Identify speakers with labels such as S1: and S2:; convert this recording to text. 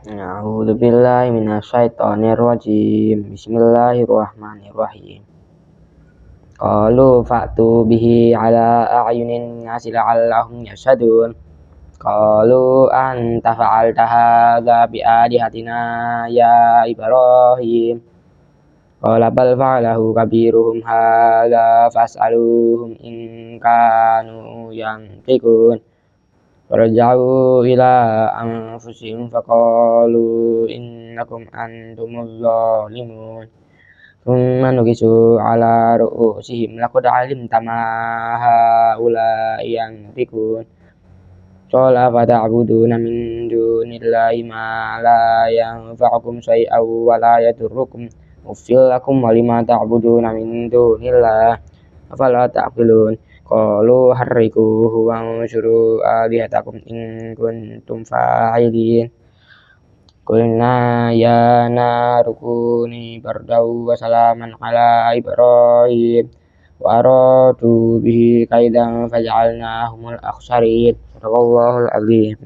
S1: A'udzu billahi minasyaitonir rajim. Bismillahirrahmanirrahim. Qalu fa'tu bihi ala a'yunin nasi la'allahum yashhadun. Qalu anta fa'alta hadza bi alihatina ya Ibrahim. Qala bal fa'alahu kabiruhum hadza fas'aluhum in kanu yantiqun. Farja'u ila anfusihim faqalu innakum antumuz zalimun. Tsumma nukisu ala ru'usihim laqad 'alimta ma haula'i yantiqun. Qala fata'buduna min dunillahi ma la yanfa'ukum syai'an wa la yadurrukum. Uffil lakum wa lima ta'buduna min dunillahi afala ta'qilun. Qalu harriquhu wansuru alihatakum in kuntum fa'ilin. Qulna ya naru kuni bardaw wa salaman ala Ibrahim wa aradu bihi kaidan faj'alnahumul akhsarin. Sadaqallahul azim.